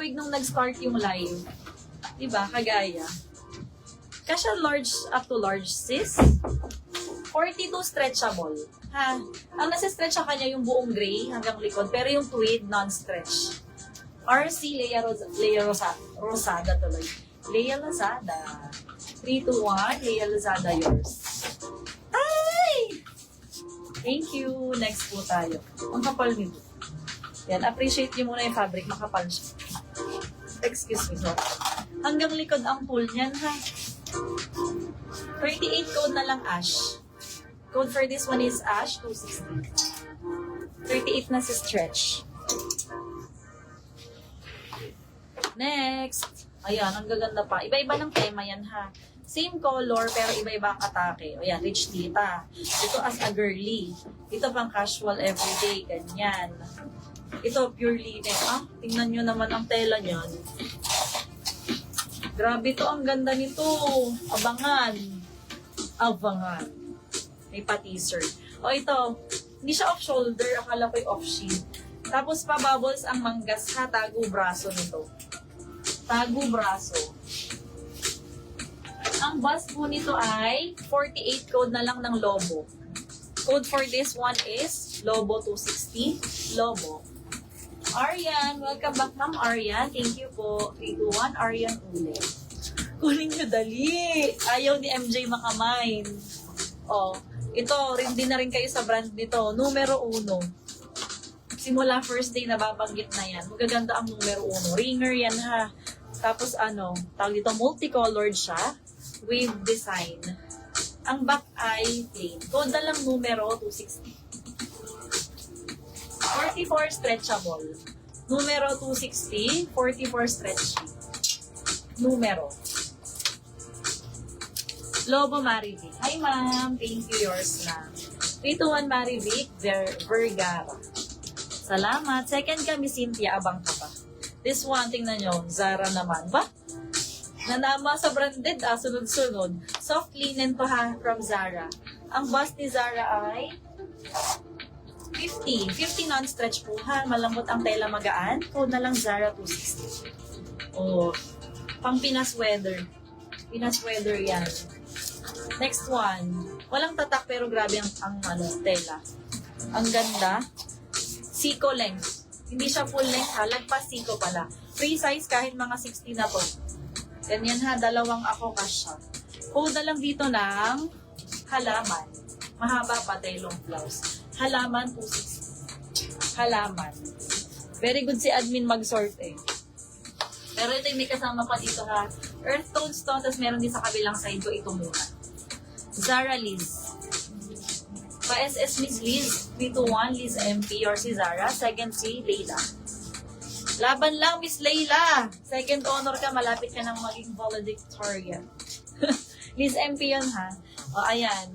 week nung nag-start yung live. Diba? Kagaya. Kasha large up to large, sis. 42 stretchable. Ha? Ang nasa-stretch sa kanya yung buong gray hanggang likod, pero yung tweed, non-stretch. RC Rosada tuloy. Lea Lazada. 321, Lea Lazada yours. Ay! Thank you. Next po tayo. Ang kapal nito. Yan, appreciate niyo muna yung fabric. Makapal siya. Excuse me, sorry. Hanggang likod ang pull niyan, ha? 38 code na lang ash. Code for this one is ash, 260. 38 na si stretch. Next. Ayan, ang gaganda pa. Iba-iba ng tema yan, ha? Same color, pero iba-iba ang atake. O yan, rich tita. Ito as a girly. Ito pang casual everyday. Ganyan. Ito pure linen. Ah, tingnan nyo naman ang tela niyan. Grabe to, ang ganda nito. Abangan. Abangan. May pa-teaser. O ito, hindi siya off-shoulder. Akala ko'y off-sheet. Tapos pa-bubbles ang manggas, ha? Tago braso nito. Tago braso. Ang bust po nito ay 48 code na lang ng Lobo. Code for this one is Lobo 260. Lobo. Aryan, welcome back ma'am Aryan. Thank you po. 321 Aryan ulit. Kunin nyo dali. Ayaw ni MJ makamine. Oh, ito, din na rin kayo sa brand nito. Numero 1. Simula first day nababanggit na yan. Magaganda ang numero 1. Ringer yan ha. Tapos ano, tawag dito, multicolored siya. Wave design. Ang back ay plain. Code na lang numero 260. 44 stretchable. Numero 260, 44 stretchy. Numero. Lobo Marivic. Hi ma'am, thank you, yours na. 321 Marivic, Vergara. Salamat. Second kami, Cynthia, abang ka pa. This one, tingnan nyo, Zara naman. Ba? Nanama sa branded, sunod-sunod. Soft linen to ha, from Zara. Ang bust ni Zara ay 50 non-stretch po ha. Malambot ang tela, magaan. Code na lang Zara 260. Oh, pang Pinas weather. Pinas weather yan. Next one. Walang tatak pero grabe ang tela. Ang ganda. Siko length. Hindi siya full length ha. Lagpas siko pala. Free size kahit mga 60 na to. Ganyan ha. Dalawang ako kasya. Code na lang dito ng halaman. Mahaba pa tayo long blouse. Halaman 260. Halaman. Very good si admin mag-sort eh. Pero ito yung may kasama pa dito ha. Earth tones to. Tapos meron din sa kabilang side ko. Ito muna. Zara Liz. Pa-SS Miss Liz. 321 Liz MP or si Zara. Second si Leila. Laban lang Miss Leila. Second honor ka. Malapit ka nang maging valedictorian. Liz MP yun ha. O ayan.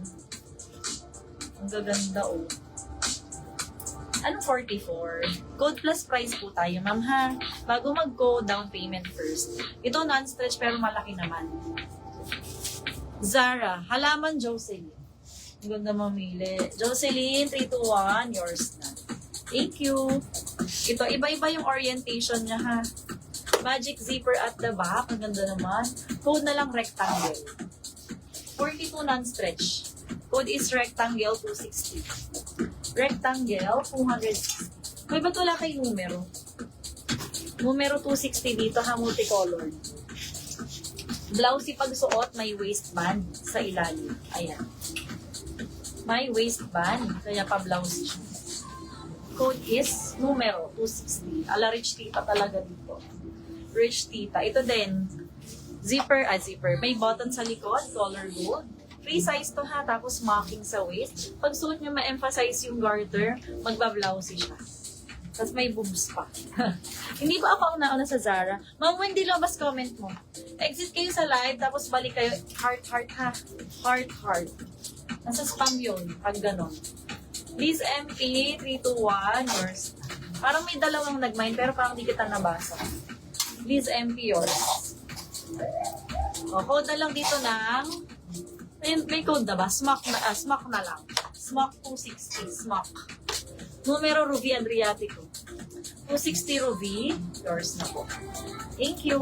Ang gaganda oh. Anong 44? Code plus price po tayo, ma'am ha. Bago mag-code, down payment first. Ito non-stretch pero malaki naman. Zara, halaman Jocelyn. Ang ganda mamili. Jocelyn, 321, yours na. Thank you. Ito, iba-iba yung orientation niya ha. Magic zipper at the back. Ang ganda naman. Code na lang rectangle. 42 non-stretch. Code is rectangle 260. Rectangle, 260. May ba't wala kay numero? Numero 260 dito ha, multicolored. Blousey pagsuot, may waistband sa ilalim. Ayan. May waistband, kaya pa-blousey siya. Code is numero 260. Ala, rich tita talaga dito. Rich tita. Ito din, zipper. May button sa likod, color gold. Free size to ha, tapos marking sa waist. Pag suot nyo ma-emphasize yung garter, magba-blousey siya. Tapos may boobs pa. Hindi ba ako ang nauna sa Zara? Ma'am Wendy Lobas, comment mo. Exit kayo sa live, tapos balik kayo. Heart ha. Heart. Nasa spam yun, pag ganon. Please MP, 321, yours. Parang may dalawang nag-mine, pero parang di kita nabasa. Please MP, yours. O, code na lang dito ng... May code na ba? Smack na lang. Smack 260. Smack. Numero Ruby Adriatico. 260 Ruby, yours na po. Thank you.